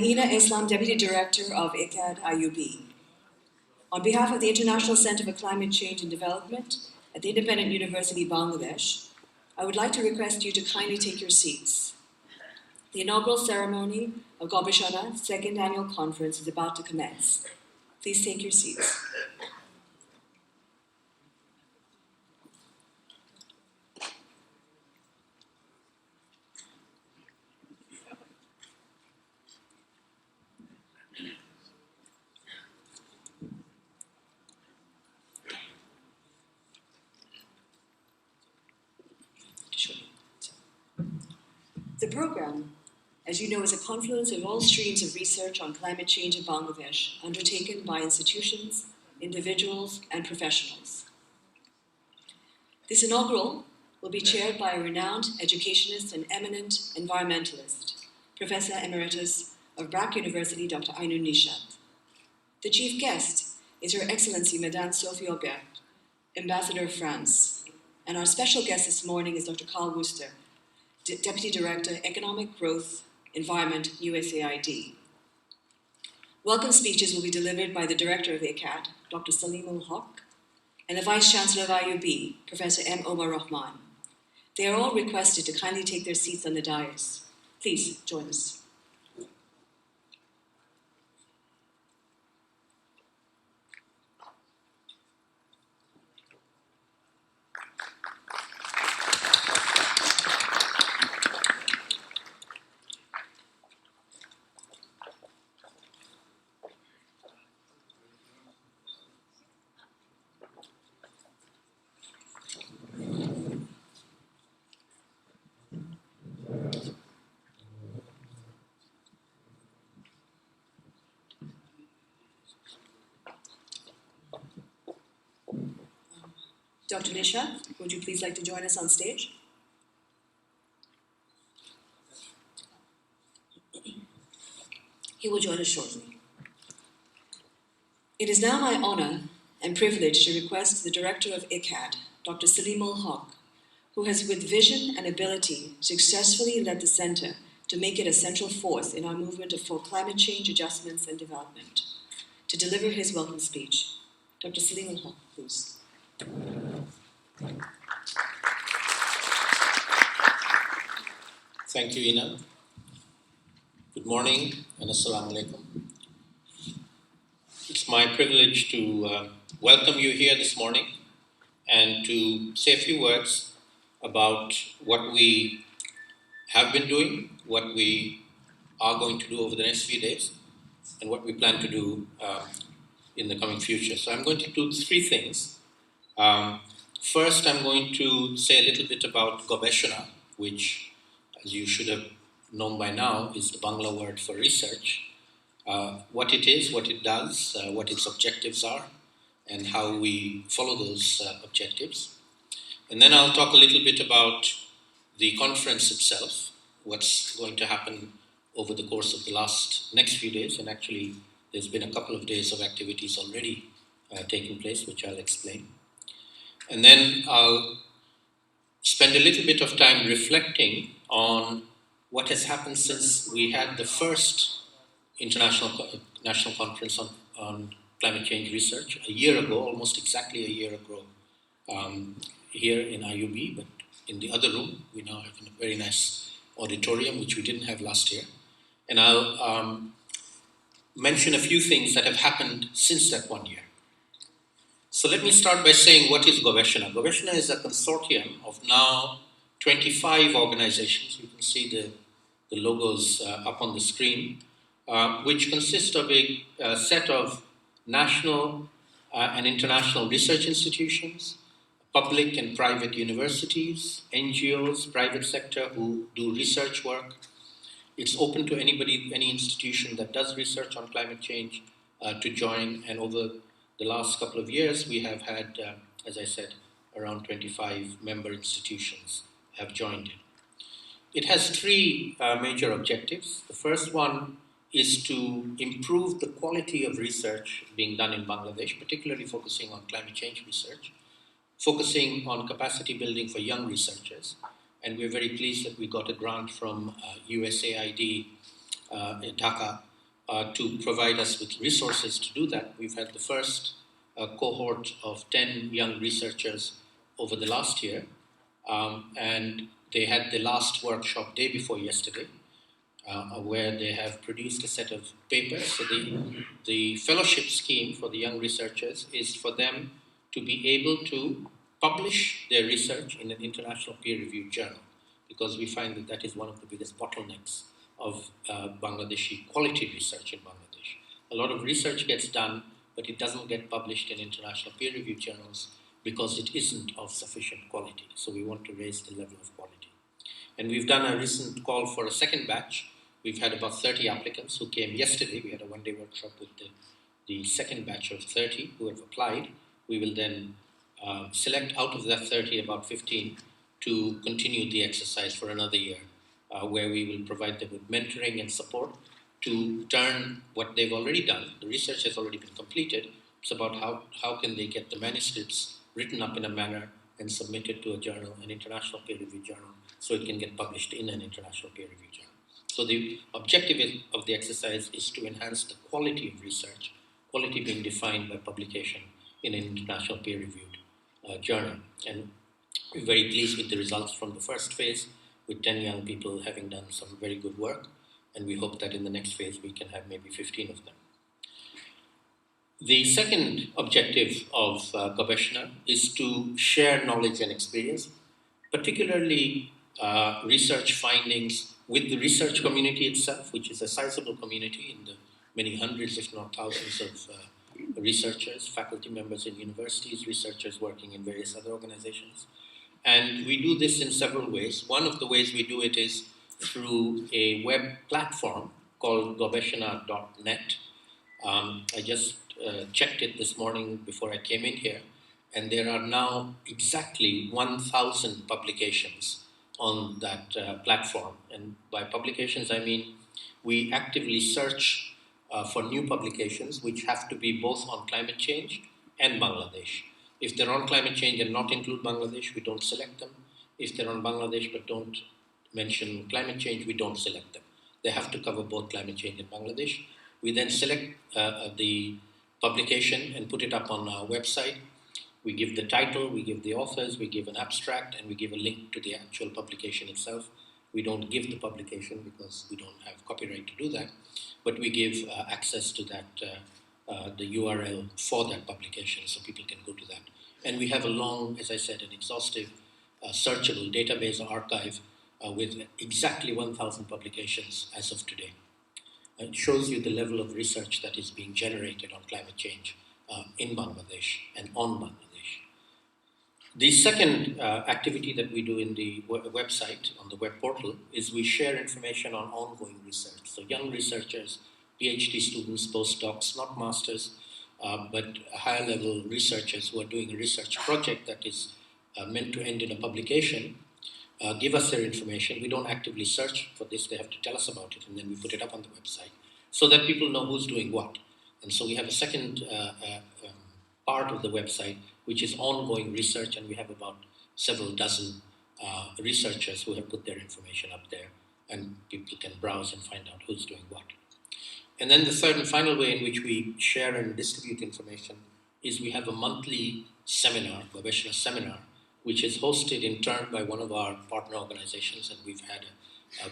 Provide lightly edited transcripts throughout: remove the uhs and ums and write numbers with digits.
Hina Islam, Deputy Director of ICCCAD IUB. On behalf of the International Center for Climate Change and Development at the Independent University Bangladesh, I would like to request you to kindly take your seats. The inaugural ceremony of Gobeshona Second Annual Conference is about to commence. Please take your seats. The program, as you know, is a confluence of all streams of research on climate change in Bangladesh undertaken by institutions, individuals, and professionals. This inaugural will be chaired by a renowned educationist and eminent environmentalist, Professor Emeritus of Brack University, Dr. Ainun Nishat. The chief guest is Her Excellency Madame Sophie Aubert, Ambassador of France. And our special guest this morning is Dr. Carl Wooster, Deputy Director, Economic Growth, Environment, USAID. Welcome speeches will be delivered by the Director of ICCCAD, Dr. Salim ul-Haq, and the Vice Chancellor of IUB, Professor M. Omar Rahman. They are all requested to kindly take their seats on the dais. Please join us. Dr. Nishat, would you please like to join us on stage? He will join us shortly. It is now my honor and privilege to request the Director of ICCCAD, Dr. Salim ul-Haq, who has with vision and ability successfully led the center to make it a central force in our movement for climate change adjustments and development, to deliver his welcome speech. Dr. Salim ul-Haq, please. Thank you, Ina. Good morning and assalamu alaikum. It's my privilege to welcome you here this morning and to say a few words about what we have been doing, what we are going to do over the next few days, and what we plan to do in the coming future. So I'm going to do three things. First, I'm going to say a little bit about Gobeshona, which, as you should have known by now, is the Bangla word for research. What it is, what it does, what its objectives are, and how we follow those objectives. And then I'll talk a little bit about the conference itself, what's going to happen over the course of the next few days. And actually, there's been a couple of days of activities already taking place, which I'll explain. And then I'll spend a little bit of time reflecting on what has happened since we had the first national conference on climate change research a year ago, almost exactly a year ago, here in IUB, but in the other room. We now have a very nice auditorium, which we didn't have last year. And I'll mention a few things that have happened since that 1 year. So let me start by saying, what is Gobeshona? Gobeshona is a consortium of now 25 organizations. You can see the logos up on the screen, which consist of a set of national and international research institutions, public and private universities, NGOs, private sector who do research work. It's open to anybody, any institution that does research on climate change to join. And over the last couple of years, we have had, as I said, around 25 member institutions have joined it. It has three major objectives. The first one is to improve the quality of research being done in Bangladesh, particularly focusing on climate change research, focusing on capacity building for young researchers. And we're very pleased that we got a grant from USAID in Dhaka to provide us with resources to do that. We've had the first cohort of 10 young researchers over the last year, and they had the last workshop day before yesterday, where they have produced a set of papers. So the fellowship scheme for the young researchers is for them to be able to publish their research in an international peer-reviewed journal, because we find that that is one of the biggest bottlenecks of Bangladeshi quality research in Bangladesh. A lot of research gets done, but it doesn't get published in international peer-reviewed journals because it isn't of sufficient quality. So we want to raise the level of quality. And we've done a recent call for a second batch. We've had about 30 applicants who came yesterday. We had a one-day workshop with the second batch of 30 who have applied. We will then select out of that 30 about 15 to continue the exercise for another year, where we will provide them with mentoring and support to turn what they've already done. The research has already been completed. It's about how can they get the manuscripts written up in a manner and submitted to a journal, an international peer-reviewed journal, so it can get published in an international peer-reviewed journal. So the objective of the exercise is to enhance the quality of research, quality being defined by publication in an international peer-reviewed journal. And we're very pleased with the results from the first phase, with 10 young people having done some very good work, and we hope that in the next phase we can have maybe 15 of them. The second objective of Gobeshona is to share knowledge and experience, particularly research findings with the research community itself, which is a sizable community in the many hundreds, if not thousands of researchers, faculty members in universities, researchers working in various other organizations. And we do this in several ways. One of the ways we do it is through a web platform called Gobeshona.net. I just checked it this morning before I came in here, and there are now exactly 1,000 publications on that platform. And by publications, I mean we actively search for new publications which have to be both on climate change and Bangladesh. If they're on climate change and not include Bangladesh, we don't select them. If they're on Bangladesh but don't mention climate change, we don't select them. They have to cover both climate change and Bangladesh. We then select the publication and put it up on our website. We give the title, we give the authors, we give an abstract, and we give a link to the actual publication itself. We don't give the publication because we don't have copyright to do that, but we give access to that, the URL for that publication so people can go to that. And we have a long, as I said, an exhaustive, searchable database archive with exactly 1,000 publications as of today. It shows you the level of research that is being generated on climate change in Bangladesh and on Bangladesh. The second activity that we do in the website, on the web portal, is we share information on ongoing research. So young researchers, PhD students, postdocs, not masters, but higher level researchers who are doing a research project that is meant to end in a publication, give us their information. We don't actively search for this, they have to tell us about it, and then we put it up on the website so that people know who's doing what. And so we have a second part of the website which is ongoing research, and we have about several dozen researchers who have put their information up there, and people can browse and find out who's doing what. And then the third and final way in which we share and distribute information is we have a monthly seminar, Gobeshona seminar, which is hosted in turn by one of our partner organizations, and we've had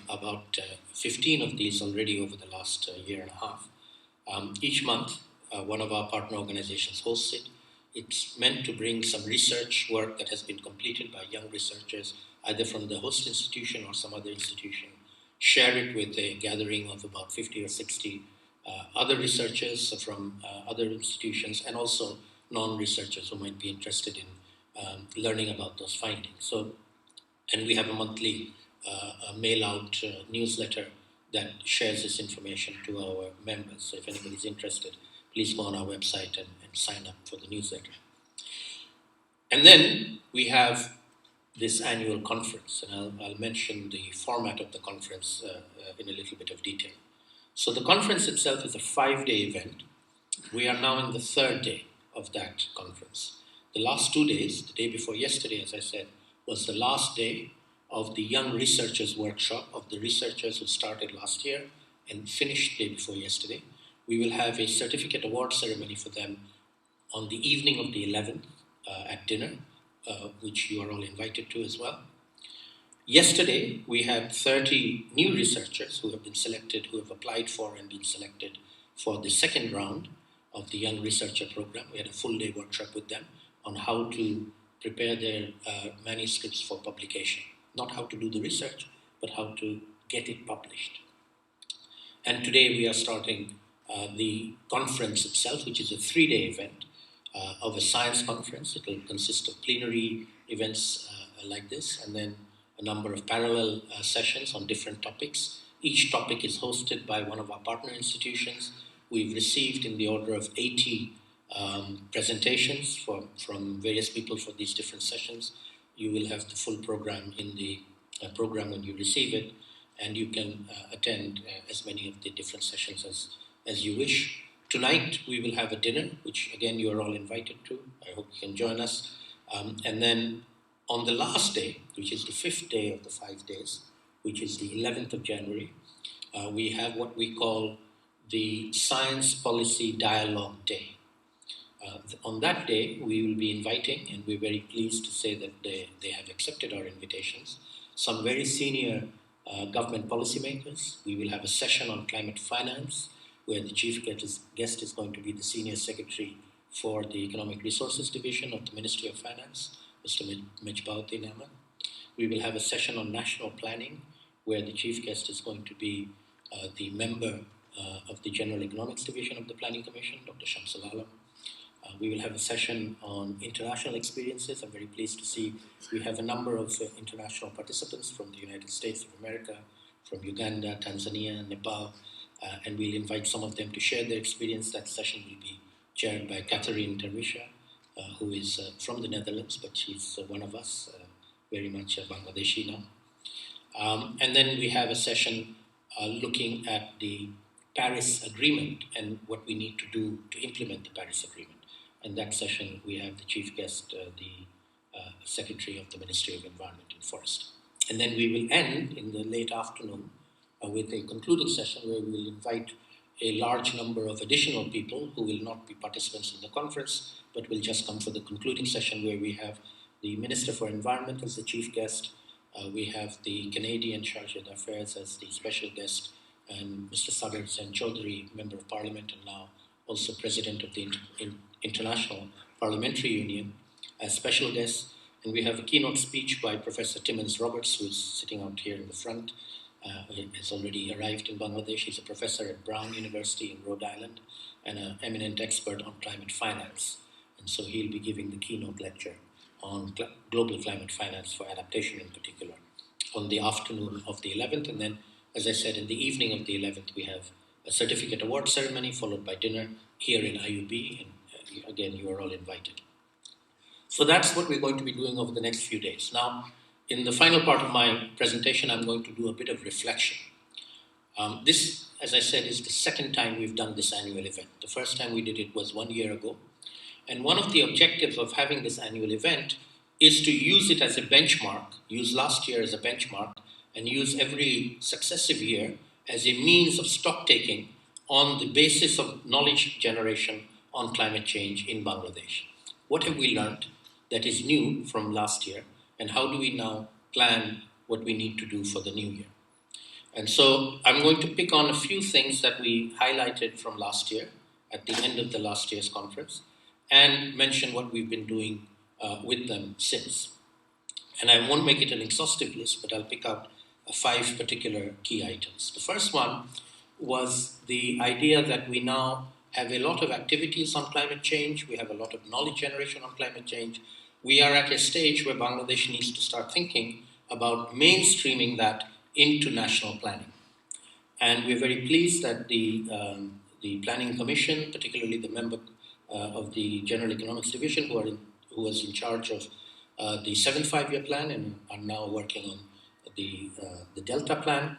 about 15 of these already over the last year and a half. Each month, one of our partner organizations hosts it. It's meant to bring some research work that has been completed by young researchers, either from the host institution or some other institution, share it with a gathering of about 50 or 60 other researchers from other institutions, and also non-researchers who might be interested in learning about those findings. So, and we have a monthly mail-out newsletter that shares this information to our members. So if anybody's interested, please go on our website and sign up for the newsletter. And then we have this annual conference, and I'll mention the format of the conference in a little bit of detail. So the conference itself is a 5-day event. We are now in the third day of that conference. The last 2 days, the day before yesterday, as I said, was the last day of the Young Researchers Workshop of the researchers who started last year and finished the day before yesterday. We will have a certificate award ceremony for them on the evening of the 11th at dinner, which you are all invited to as well. Yesterday, we had 30 new researchers who have been selected, who have applied for and been selected for the second round of the Young Researcher Program. We had a full-day workshop with them on how to prepare their manuscripts for publication. Not how to do the research, but how to get it published. And today we are starting the conference itself, which is a 3-day event of a science conference. It will consist of plenary events like this, and then a number of parallel sessions on different topics. Each topic is hosted by one of our partner institutions. We've received in the order of 80 presentations from various people for these different sessions. You will have the full program in the program when you receive it, and you can attend as many of the different sessions as you wish. Tonight we will have a dinner, which again you are all invited to. I hope you can join us. And then on the last day, which is the 5th day of the 5 days, which is the 11th of January, we have what we call the Science Policy Dialogue Day. On that day, we will be inviting, and we're very pleased to say that they have accepted our invitations, some very senior government policymakers. We will have a session on climate finance, where the chief guest is going to be the Senior Secretary for the Economic Resources Division of the Ministry of Finance, Mr. Mejbauddin Ahmed. We will have a session on national planning, where the chief guest is going to be the member of the General Economics Division of the Planning Commission, Dr. Shamsul Alam. We will have a session on international experiences. I'm very pleased to see we have a number of international participants from the United States of America, from Uganda, Tanzania, Nepal, and we'll invite some of them to share their experience. That session will be chaired by Catherine Terwisha, who is from the Netherlands, but she's one of us, very much a Bangladeshi now. And then we have a session looking at the Paris Agreement and what we need to do to implement the Paris Agreement. In that session, we have the chief guest, the Secretary of the Ministry of Environment and Forest. And then we will end in the late afternoon with a concluding session where we will invite a large number of additional people who will not be participants in the conference, but will just come for the concluding session, where we have the Minister for Environment as the chief guest. We have the Canadian Chargé d'Affaires as the special guest, and Mr. Sagar Sen Chaudhary, Member of Parliament and now also President of the International Parliamentary Union, as special guests. And we have a keynote speech by Professor Timmons Roberts, who is sitting out here in the front. He has already arrived in Bangladesh. He's a professor at Brown University in Rhode Island and an eminent expert on climate finance. And so he'll be giving the keynote lecture on global climate finance for adaptation in particular on the afternoon of the 11th. And then, as I said, in the evening of the 11th, we have a certificate award ceremony followed by dinner here in IUB. And again, you are all invited. So that's what we're going to be doing over the next few days. Now, in the final part of my presentation, I'm going to do a bit of reflection. This, as I said, is the second time we've done this annual event. The first time we did it was 1 year ago. And one of the objectives of having this annual event is to use it as a benchmark, use last year as a benchmark, and use every successive year as a means of stock taking on the basis of knowledge generation on climate change in Bangladesh. What have we learned that is new from last year, and how do we now plan what we need to do for the new year? And so I'm going to pick on a few things that we highlighted from last year at the end of the last year's conference, and mention what we've been doing with them since. And I won't make it an exhaustive list, but I'll pick out 5 particular key items. The first one was the idea that we now have a lot of activities on climate change. We have a lot of knowledge generation on climate change. We are at a stage where Bangladesh needs to start thinking about mainstreaming that into national planning. And we're very pleased that the Planning Commission, particularly the member of the General Economics Division, who was in charge of the 7th five-year plan and are now working on the Delta plan,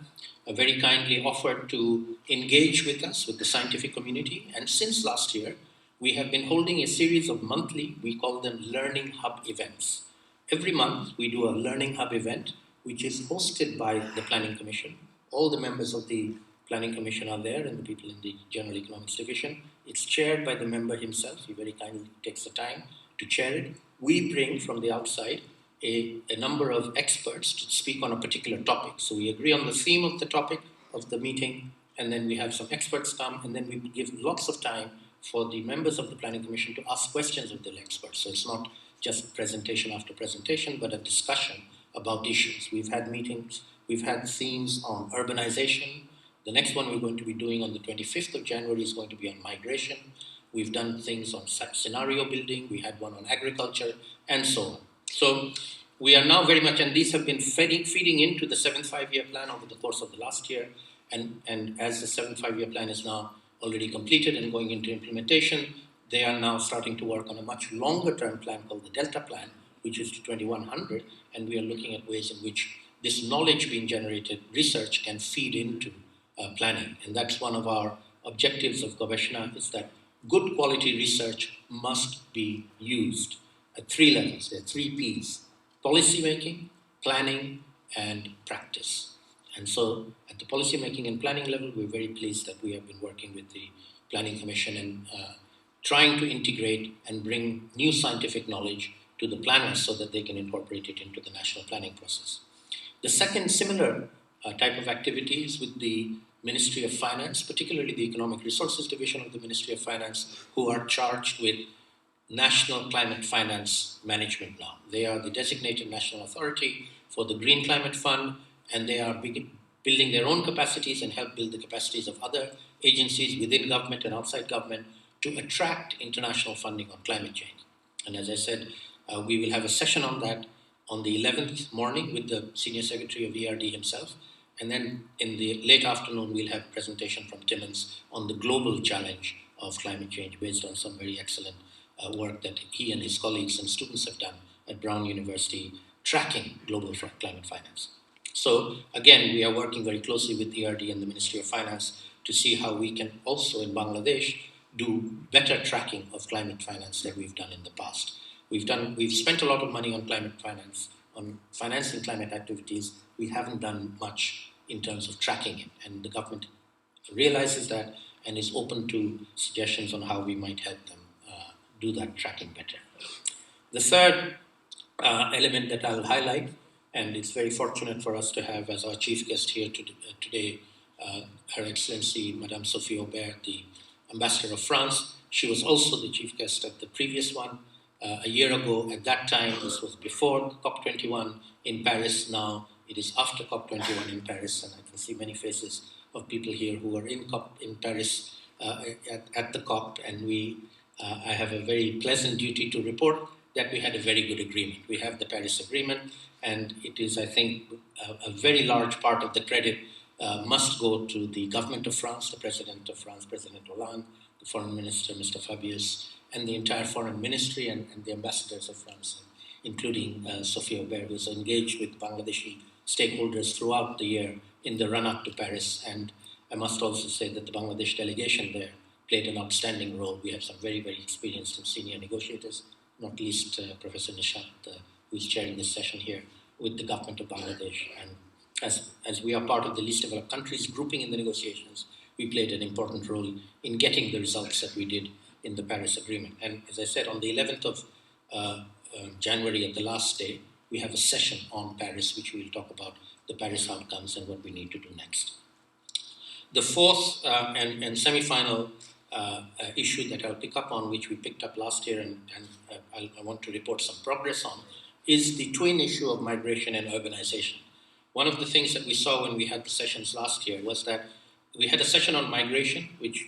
very kindly offered to engage with us, with the scientific community. And since last year, we have been holding a series of monthly, we call them Learning Hub events. Every month, we do a Learning Hub event, which is hosted by the Planning Commission. All the members of the Planning Commission are there and the people in the General Economics Division. It's chaired by the member himself. He very kindly takes the time to chair it. We bring from the outside a number of experts to speak on a particular topic. So we agree on the theme of the topic of the meeting, and then we have some experts come, and then we give lots of time for the members of the Planning Commission to ask questions of the experts. So it's not just presentation after presentation, but a discussion about issues. We've had meetings, we've had themes on urbanization. The next one we're going to be doing on the 25th of January is going to be on migration. We've done things on scenario building, we had one on agriculture, and so on. So we are now very much, and these have been feeding into the 7th five-year plan over the course of the last year, and as the 7th five-year plan is now already completed and going into implementation, they are now starting to work on a much longer-term plan called the Delta Plan, which is to 2100, and we are looking at ways in which this knowledge being generated, research can feed into planning. And that's one of our objectives of Gobeshona, is that good quality research must be used at three levels. There are three Ps: policy making, planning, and practice. And so at the policy making and planning level, we're very pleased that we have been working with the Planning Commission and trying to integrate and bring new scientific knowledge to the planners so that they can incorporate it into the national planning process. The second similar type of activity is with the Ministry of Finance, particularly the Economic Resources Division of the Ministry of Finance, who are charged with national climate finance management now. They are the designated national authority for the Green Climate Fund, and they are building their own capacities and help build the capacities of other agencies within government and outside government to attract international funding on climate change. And as I said, we will have a session on that on the 11th morning with the Senior Secretary of ERD himself. And then in the late afternoon, we'll have a presentation from Timmins on the global challenge of climate change based on some very excellent work that he and his colleagues and students have done at Brown University tracking global climate finance. So again, we are working very closely with ERD and the Ministry of Finance to see how we can also in Bangladesh do better tracking of climate finance than we've done in the past. We've spent a lot of money on climate finance, on financing climate activities. We haven't done much in terms of tracking it, and the government realizes that and is open to suggestions on how we might help them do that tracking better. The third element that I'll highlight, and it's very fortunate for us to have as our chief guest here today, Her Excellency Madame Sophie Aubert, the Ambassador of France. She was also the chief guest at the previous one a year ago. At that time, this was before COP21 in Paris. Now it is after COP21 in Paris, and I can see many faces of people here who were in Paris at the COP, and I have a very pleasant duty to report that we had a very good agreement. We have the Paris Agreement, and it is, I think, a very large part of the credit must go to the government of France, the President of France, President Hollande, the Foreign Minister, Mr. Fabius, and the entire Foreign Ministry and the ambassadors of France, including Sophie Aubert, who is engaged with Bangladeshi stakeholders throughout the year in the run-up to Paris. And I must also say that the Bangladesh delegation there played an outstanding role. We have some very, very experienced and senior negotiators, not least Professor Nishat, who is chairing this session here with the government of Bangladesh. And as we are part of the least developed countries grouping in the negotiations, we played an important role in getting the results that we did in the Paris Agreement. And as I said, on the 11th of January, at the last day, we have a session on Paris, which we will talk about the Paris outcomes and what we need to do next. The fourth and semi-final issue that I'll pick up on, which we picked up last year and I want to report some progress on, is the twin issue of migration and urbanization. One of the things that we saw when we had the sessions last year was that we had a session on migration, which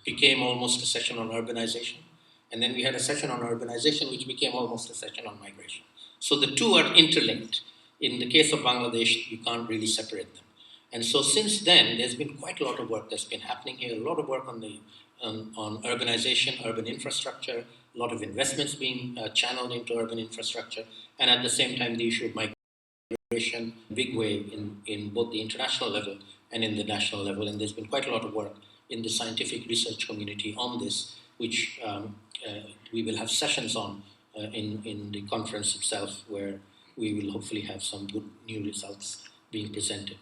became almost a session on urbanization. And then we had a session on urbanization, which became almost a session on migration. So the two are interlinked. In the case of Bangladesh, you can't really separate them. And so since then, there's been quite a lot of work that's been happening here, a lot of work on urbanization, urban infrastructure, a lot of investments being channeled into urban infrastructure, and at the same time, the issue of migration, big way in both the international level and in the national level. And there's been quite a lot of work in the scientific research community on this, which we will have sessions on in the conference itself, where we will hopefully have some good new results being presented.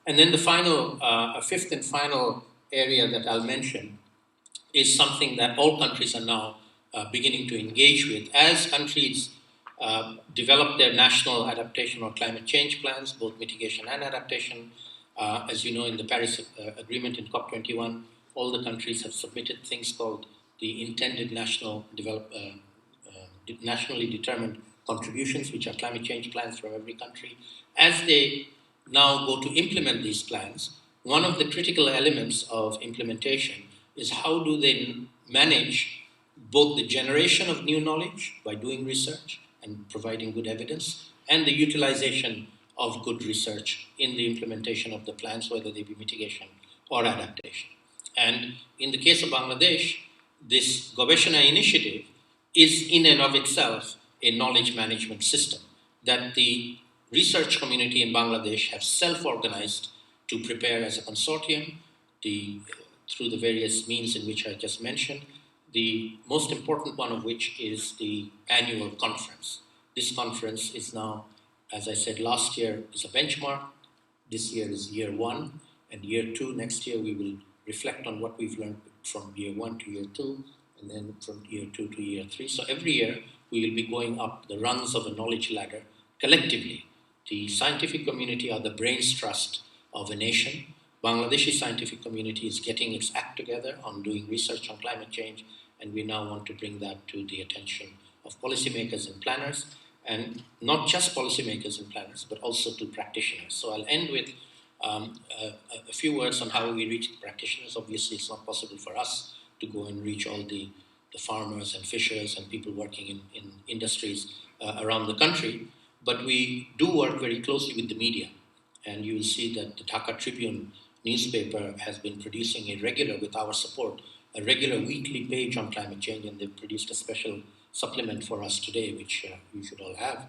And then the final, a fifth and final area that I'll mention is something that all countries are now beginning to engage with. As countries develop their national adaptation or climate change plans, both mitigation and adaptation, as you know, in the Paris Agreement in COP21, all the countries have submitted things called the intended nationally determined contributions, which are climate change plans from every country. As they now go to implement these plans, one of the critical elements of implementation is how do they manage both the generation of new knowledge by doing research and providing good evidence, and the utilization of good research in the implementation of the plans, whether they be mitigation or adaptation. And in the case of Bangladesh, this Gobeshona initiative is in and of itself a knowledge management system that the research community in Bangladesh have self-organized to prepare as a consortium, through the various means in which I just mentioned, the most important one of which is the annual conference. This conference is now, as I said, last year is a benchmark, this year is year one, and year two, next year, we will reflect on what we've learned from year one to year two, and then from year two to year three. So every year, we will be going up the rungs of a knowledge ladder collectively. The scientific community are the brains trust of a nation. Bangladeshi scientific community is getting its act together on doing research on climate change, and we now want to bring that to the attention of policymakers and planners, and not just policymakers and planners, but also to practitioners. So I'll end with a few words on how we reach the practitioners. Obviously, it's not possible for us to go and reach all the farmers and fishers and people working in industries around the country, but we do work very closely with the media. And you will see that the Dhaka Tribune newspaper has been producing with our support, a regular weekly page on climate change, and they've produced a special supplement for us today, which you should all have.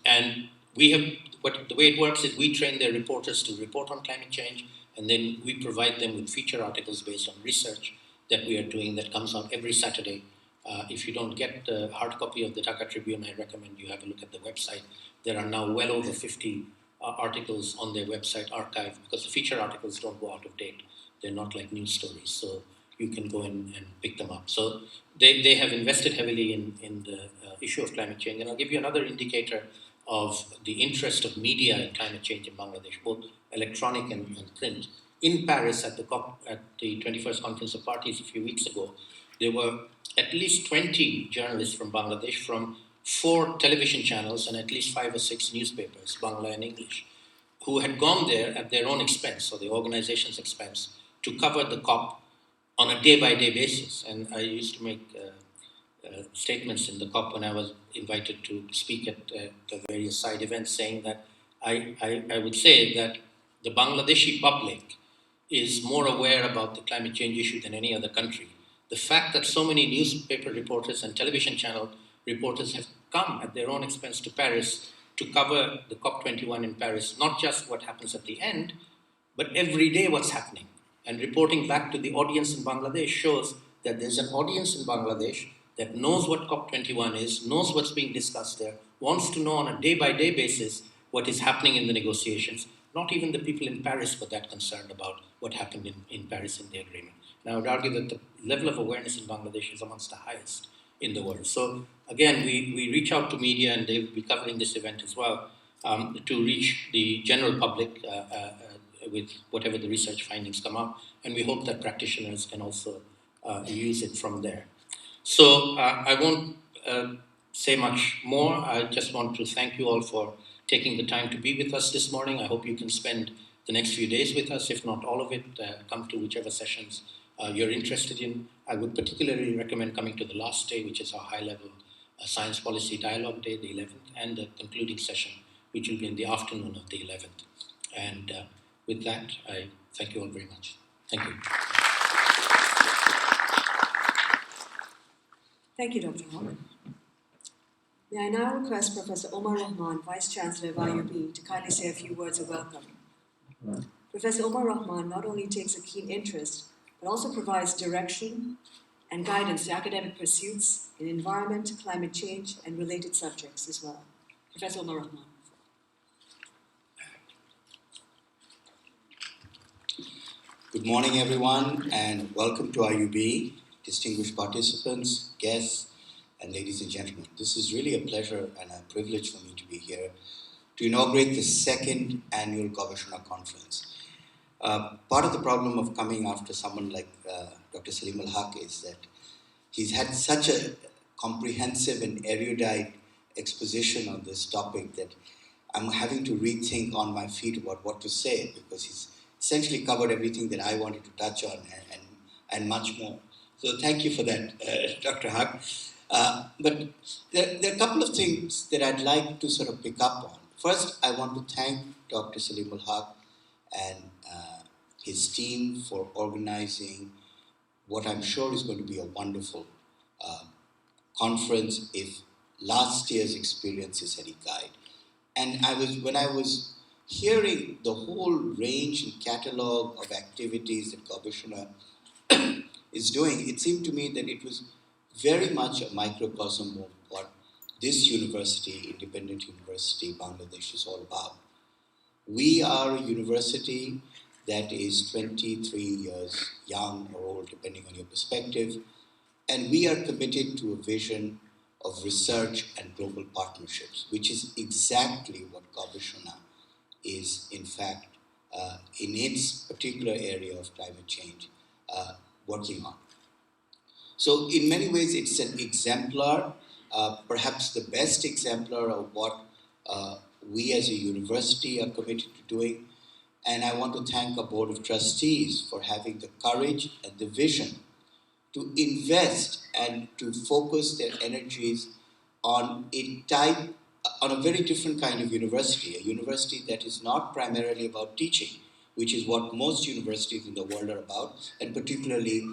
And we have, the way it works is we train their reporters to report on climate change, and then we provide them with feature articles based on research that we are doing that comes out every Saturday. If you don't get the hard copy of the Dhaka Tribune, I recommend you have a look at the website. There are now well over 50 articles on their website archive, because the feature articles don't go out of date. They're not like news stories, so you can go in and pick them up. So they have invested heavily in the issue of climate change. And I'll give you another indicator of the interest of media in climate change in Bangladesh, both electronic and print. In Paris at the 21st Conference of Parties a few weeks ago, there were at least 20 journalists from Bangladesh from 4 television channels and at least 5 or 6 newspapers, Bangla and English, who had gone there at their own expense, or the organization's expense, to cover the COP on a day-by-day basis. And I used to make statements in the COP when I was invited to speak at the various side events, saying that I would say that the Bangladeshi public is more aware about the climate change issue than any other country. The fact that so many newspaper reporters and television channel reporters have come at their own expense to Paris to cover the COP21 in Paris, not just what happens at the end, but every day what's happening. And reporting back to the audience in Bangladesh shows that there's an audience in Bangladesh that knows what COP21 is, knows what's being discussed there, wants to know on a day-by-day basis what is happening in the negotiations. Not even the people in Paris were that concerned about what happened in Paris in the agreement. And I would argue that the level of awareness in Bangladesh is amongst the highest in the world. So again, we reach out to media, and they will be covering this event as well, to reach the general public with whatever the research findings come out. And we hope that practitioners can also use it from there. So I won't say much more. I just want to thank you all for taking the time to be with us this morning. I hope you can spend the next few days with us, if not all of it. Come to whichever sessions you're interested in. I would particularly recommend coming to the last day, which is our high-level Science Policy Dialogue Day, the 11th, and the concluding session, which will be in the afternoon of the 11th. And with that, I thank you all very much. Thank you. Thank you, Dr. Hall. May I now request Professor Omar Rahman, Vice-Chancellor of IUB, to kindly say a few words of welcome. Professor Omar Rahman not only takes a keen interest, but also provides direction and guidance to academic pursuits in environment, climate change, and related subjects as well. Professor Omar Rahman. Good morning, everyone, and welcome to IUB, distinguished participants, guests, and ladies and gentlemen. This is really a pleasure and a privilege for me to be here to inaugurate the second annual Gobeshona conference. Part of the problem of coming after someone like Dr. Salim al-Haq is that he's had such a comprehensive and erudite exposition on this topic that I'm having to rethink on my feet about what to say, because he's essentially covered everything that I wanted to touch on and much more. So thank you for that, Dr. Haq. But there are a couple of things that I'd like to sort of pick up on. First, I want to thank Dr. Salim al-Haq and his team for organizing what I'm sure is going to be a wonderful uh, conference if last year's experiences any guide. And when I was hearing the whole range and catalog of activities that Gobeshona is doing, it seemed to me that it was very much a microcosm of what this university, Independent University Bangladesh, is all about. We are a university that is 23 years young or old, depending on your perspective, and we are committed to a vision of research and global partnerships, which is exactly what Gobeshona is, in fact, in its particular area of climate change, working on. So, in many ways, it's an exemplar, perhaps the best exemplar of what we as a university are committed to doing. And I want to thank our Board of Trustees for having the courage and the vision to invest and to focus their energies on on a very different kind of university, a university that is not primarily about teaching, which is what most universities in the world are about, and particularly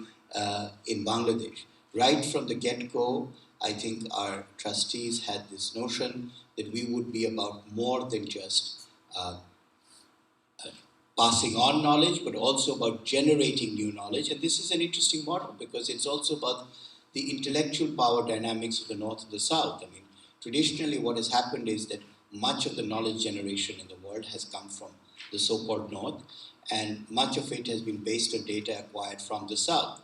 in Bangladesh. Right from the get-go, I think our trustees had this notion that we would be about more than just uh, passing on knowledge, but also about generating new knowledge. And this is an interesting model because it's also about the intellectual power dynamics of the North and the South. I mean, traditionally, what has happened is that much of the knowledge generation in the world has come from the so-called North, and much of it has been based on data acquired from the South.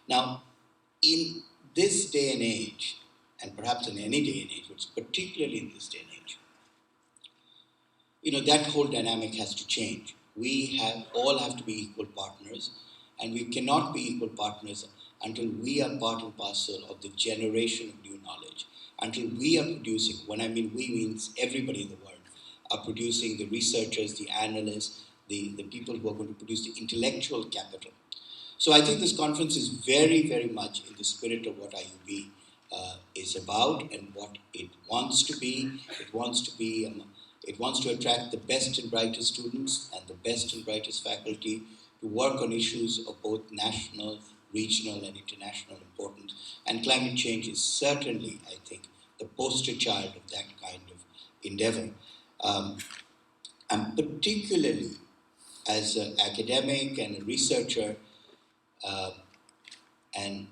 Now, in this day and age, and perhaps in any day and age, but particularly in this day and age, that whole dynamic has to change. We all have to be equal partners, and we cannot be equal partners until we are part and parcel of the generation of new knowledge. Until we are producing, when I mean we means everybody in the world, are producing the researchers, the analysts, the people who are going to produce the intellectual capital. So I think this conference is very, very much in the spirit of what IUB is about and what it wants to be. It wants to attract the best and brightest students and the best and brightest faculty to work on issues of both national, regional, and international importance. And climate change is certainly, I think, the poster child of that kind of endeavor. And particularly as an academic and a researcher and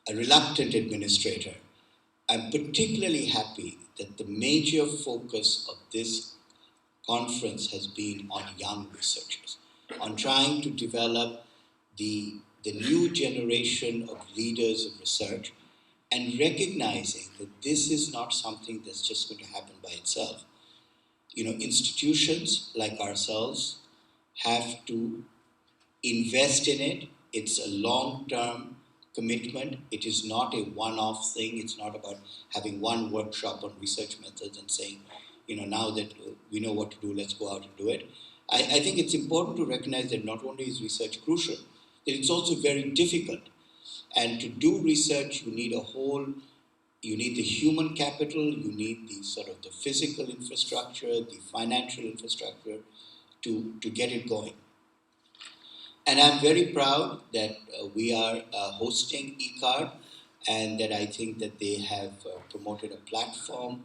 a reluctant administrator, I'm particularly happy that the major focus of this conference has been on young researchers, on trying to develop the new generation of leaders of research and recognizing that this is not something that's just going to happen by itself. Institutions like ourselves have to invest in it. It's a long-term commitment. It is not a one-off thing. It's not about having one workshop on research methods and saying, now that we know what to do, let's go out and do it. I think it's important to recognize that not only is research crucial, that it's also very difficult. And to do research, you need the human capital, you need the sort of the physical infrastructure, the financial infrastructure to get it going. And I'm very proud that we are hosting ICCCAD, and that I think that they have promoted a platform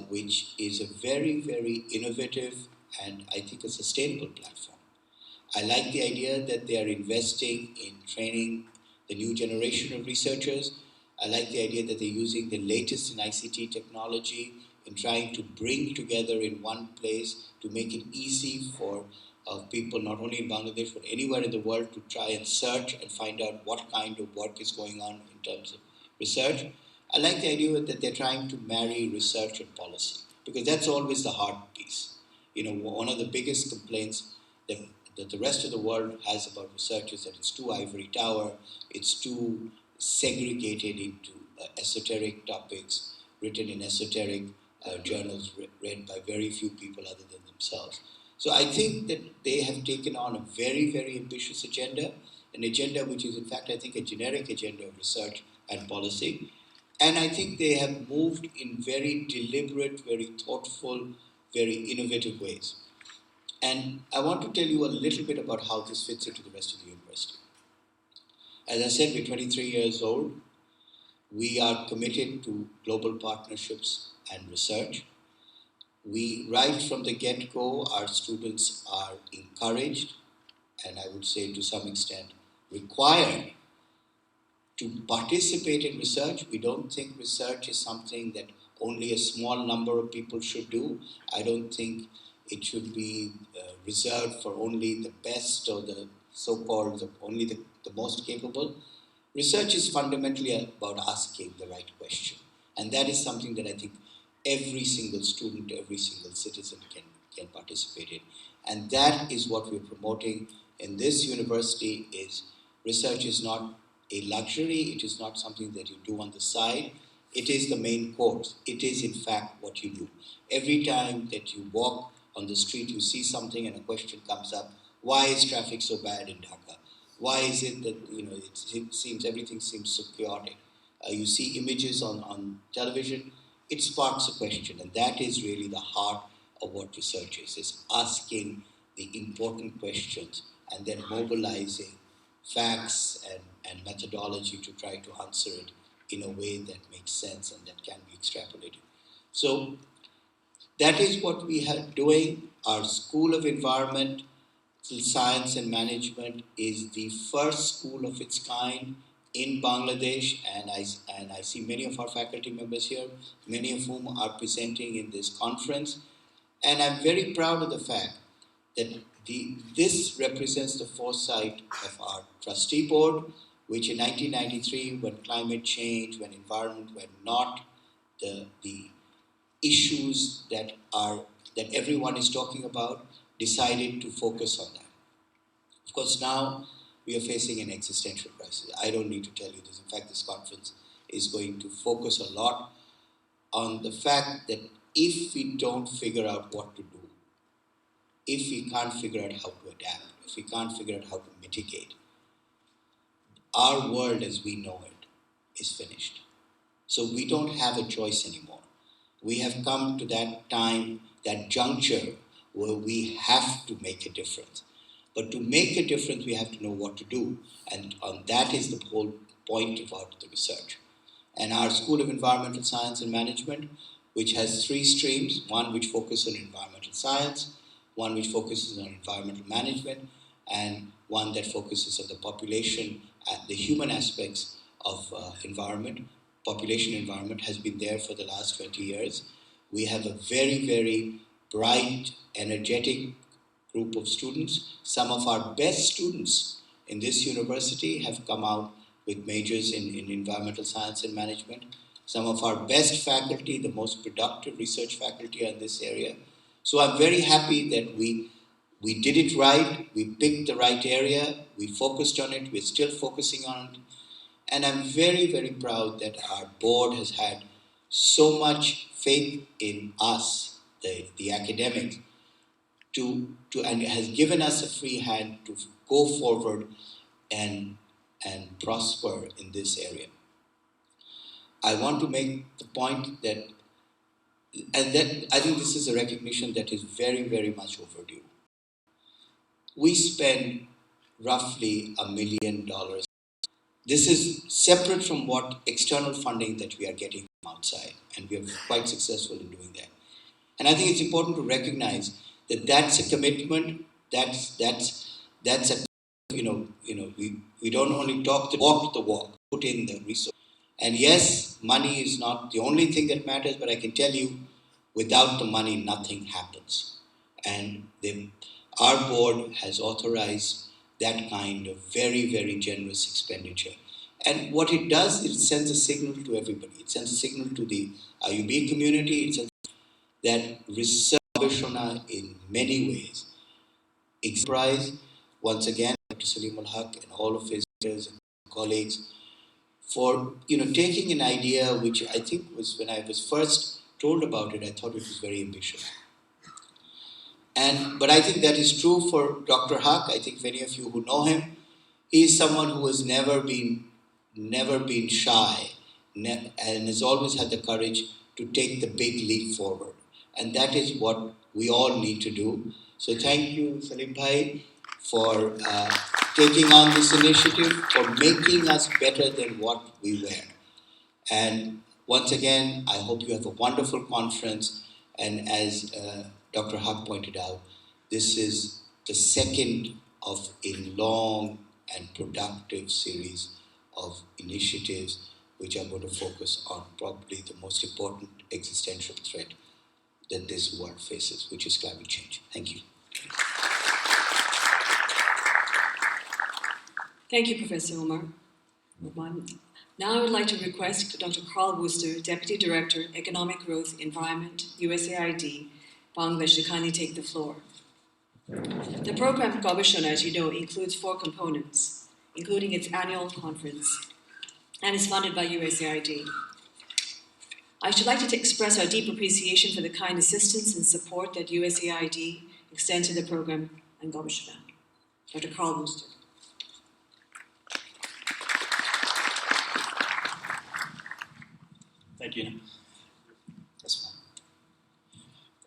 which is a very, very innovative and I think a sustainable platform. I like the idea that they are investing in training the new generation of researchers. I like the idea that they're using the latest in ICT technology in trying to bring together in one place to make it easy for of people, not only in Bangladesh but anywhere in the world, to try and search and find out what kind of work is going on in terms of research. I like the idea that they're trying to marry research and policy, because that's always the hard piece. One of the biggest complaints that the rest of the world has about research is that it's too ivory tower, it's too segregated into esoteric topics, written in esoteric journals read by very few people other than themselves. So I think that they have taken on a very, very ambitious agenda, an agenda which is in fact, I think, a generic agenda of research and policy. And I think they have moved in very deliberate, very thoughtful, very innovative ways. And I want to tell you a little bit about how this fits into the rest of the university. As I said, we're 23 years old. We are committed to global partnerships and research. We, right from the get-go, our students are encouraged, and I would say to some extent required, to participate in research. We don't think research is something that only a small number of people should do. I don't think it should be reserved for only the best or the so-called only the most capable. Research is fundamentally about asking the right question. And that is something that I think every single student, every single citizen can participate in. And that is what we're promoting in this university. Is research is not a luxury, it is not something that you do on the side, it is the main course. It is in fact what you do. Every time that you walk on the street, you see something and a question comes up. Why is traffic so bad in Dhaka? Why is it that it seems everything seems so chaotic? You see images on television, it sparks a question, and that is really the heart of what research is asking the important questions and then mobilizing facts and methodology to try to answer it in a way that makes sense and that can be extrapolated. So that is what we are doing. Our School of Environmental Science and Management is the first school of its kind in Bangladesh, and I see many of our faculty members here, many of whom are presenting in this conference. And I'm very proud of the fact that this represents the foresight of our trustee board, which in 1993, when climate change, when environment were not the issues that everyone is talking about, decided to focus on that. Of course, now we are facing an existential crisis. I don't need to tell you this. In fact, this conference is going to focus a lot on the fact that if we don't figure out what to do, if we can't figure out how to adapt, if we can't figure out how to mitigate, our world as we know it is finished. So we don't have a choice anymore. We have come to that time, that juncture, where we have to make a difference. But to make a difference, we have to know what to do. And that is the whole point about the research. And our School of Environmental Science and Management, which has 3 streams, one which focuses on environmental science, one which focuses on environmental management, and one that focuses on the population, the human aspects of environment. Population environment has been there for the last 20 years. We have a very, very bright, energetic group of students. Some of our best students in this university have come out with majors in environmental science and management. Some of our best faculty, the most productive research faculty are in this area. So I'm very happy that we did it right, we picked the right area, we focused on it, we're still focusing on it. And I'm very, very proud that our board has had so much faith in us, the academics, and has given us a free hand to go forward and prosper in this area. I want to make the point that I think this is a recognition that is very, very much overdue. We spend roughly $1 million. This is separate from what external funding that we are getting from outside, and we are quite successful in doing that. And I think it's important to recognize that that's a commitment. That's a we don't only walk the walk, put in the resource. And yes, money is not the only thing that matters, but I can tell you, without the money, nothing happens. And our board has authorized that kind of very, very generous expenditure. And what it does, it sends a signal to everybody. It sends a signal to the IUB community. It sends that research Gobeshona in many ways. Prize, once again, Dr. Salim Al Haq and all of his and colleagues for taking an idea which I think was, when I was first told about it, I thought it was very ambitious. But I think that is true for Dr. Haq. I think many of you who know him, he is someone who has never been shy, and has always had the courage to take the big leap forward. And that is what we all need to do. So thank you, Salim Bhai, for taking on this initiative, for making us better than what we were. And once again, I hope you have a wonderful conference. And as Dr. Haq pointed out, this is the second of a long and productive series of initiatives which are going to focus on probably the most important existential threat that this world faces, which is climate change. Thank you. Thank you, Professor Omar. Now I would like to request Dr. Carl Wooster, Deputy Director, Economic Growth, Environment, USAID, Bangladesh, to kindly take the floor. The program Gobeshona, as you know, includes 4 components, including its annual conference, and is funded by USAID. I should like to express our deep appreciation for the kind assistance and support that USAID extends to the program and Gobeshona. Dr. Carl Wooster. Thank you. That's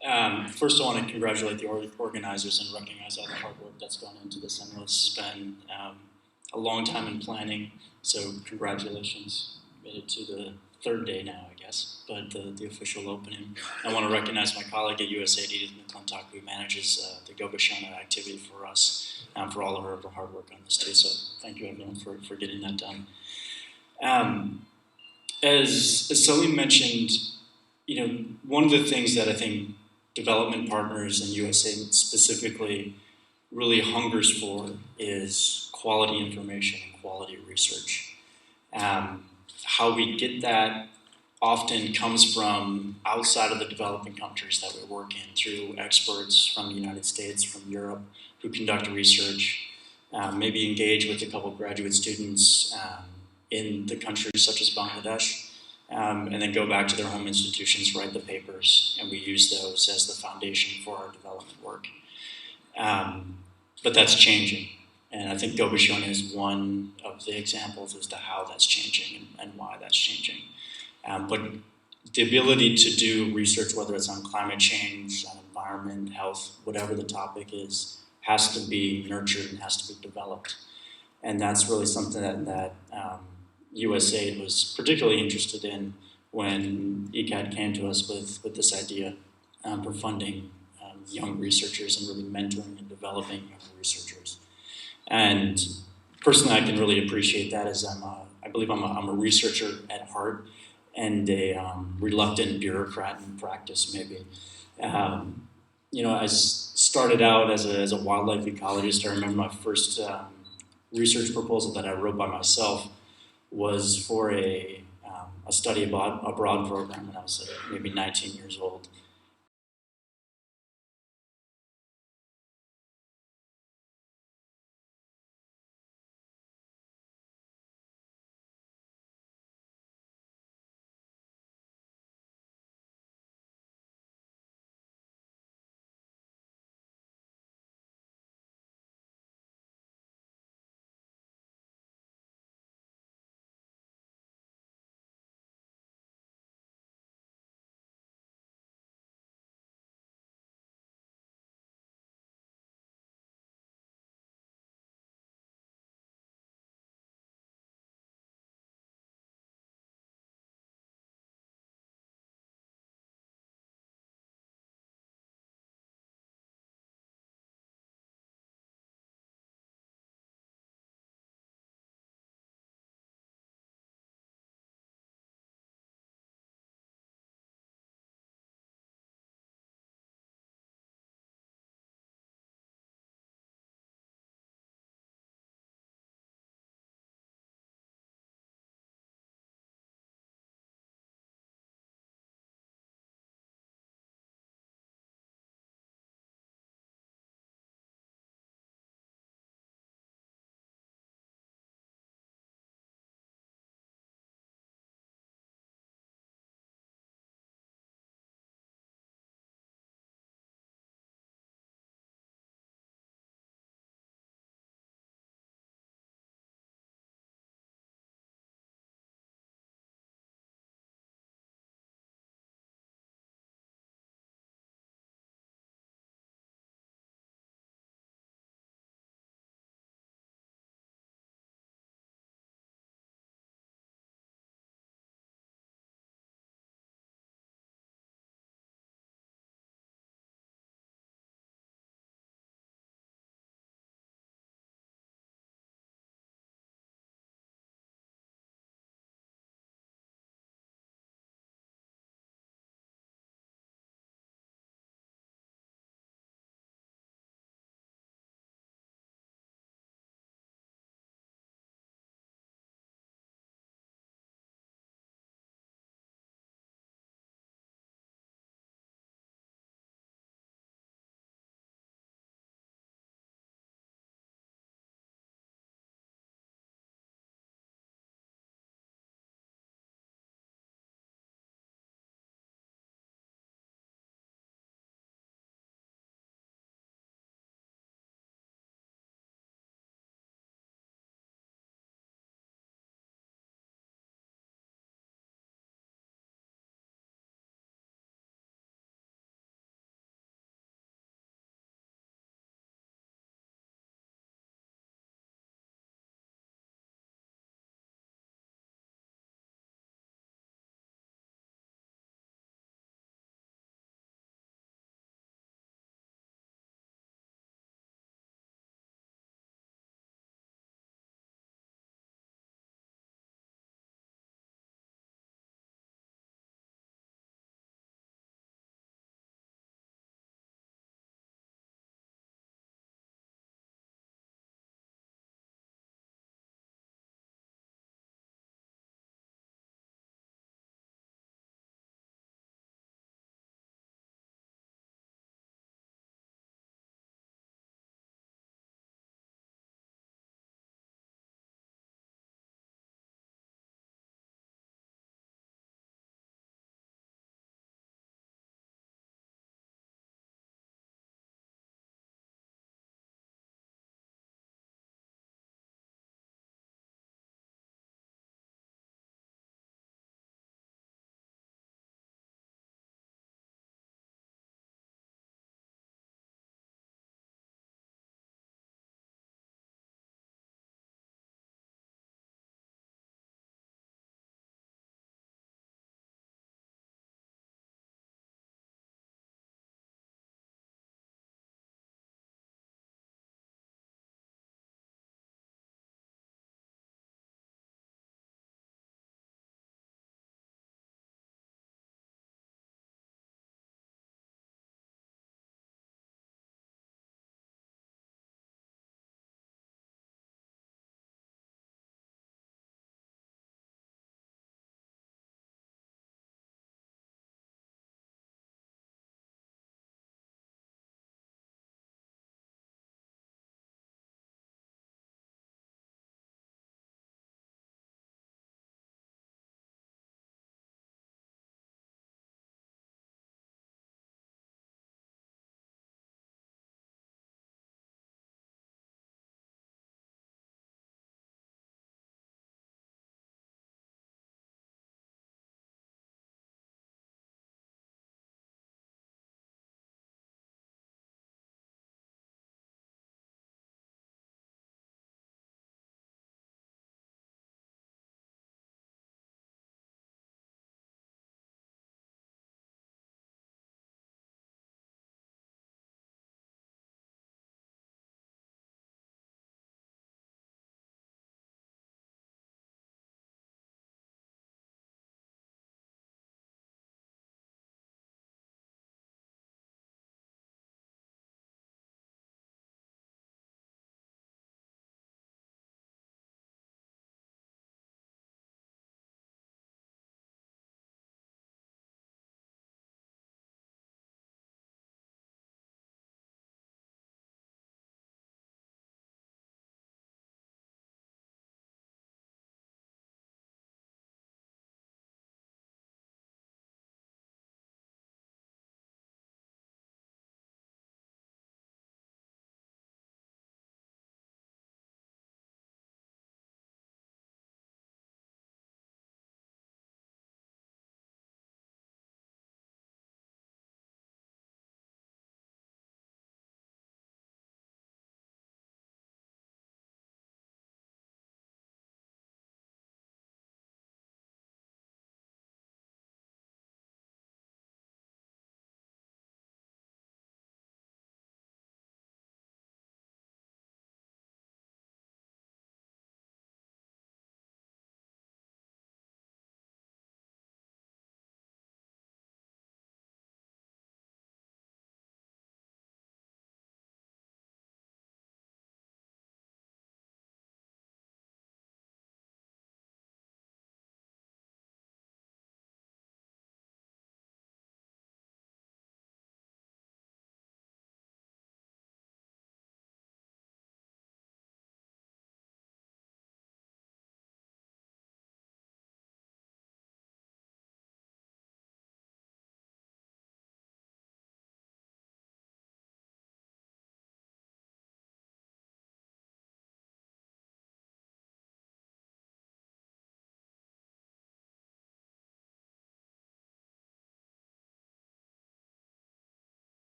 fine. First, I want to congratulate the organizers and recognize all the hard work that's gone into this. I know this has been a long time in planning, so congratulations. Made it to the 3rd day now, I guess, but the official opening. I want to recognize my colleague at USAID, McClintock, who manages the Gobeshona activity for us, for all of her hard work on this too. So thank you, everyone, for getting that done. As Salim mentioned, one of the things that I think development partners and USAID specifically really hungers for is quality information and quality research. How we get that often comes from outside of the developing countries that we work in, through experts from the United States, from Europe, who conduct research, maybe engage with a couple of graduate students in the countries such as Bangladesh, and then go back to their home institutions, write the papers, and we use those as the foundation for our development work. But that's changing, and I think Gobeshona is one of the examples as to how that's changing and why that's changing. But the ability to do research, whether it's on climate change, on environment, health, whatever the topic is, has to be nurtured and has to be developed. And that's really something that USAID was particularly interested in when ICCCAD came to us with this idea for funding young researchers and really mentoring and developing young researchers. And personally, I can really appreciate that, as I believe I'm a researcher at heart and a reluctant bureaucrat in practice, maybe. I started out as a wildlife ecologist. I remember my first research proposal that I wrote by myself was for a study abroad program when I was maybe 19 years old.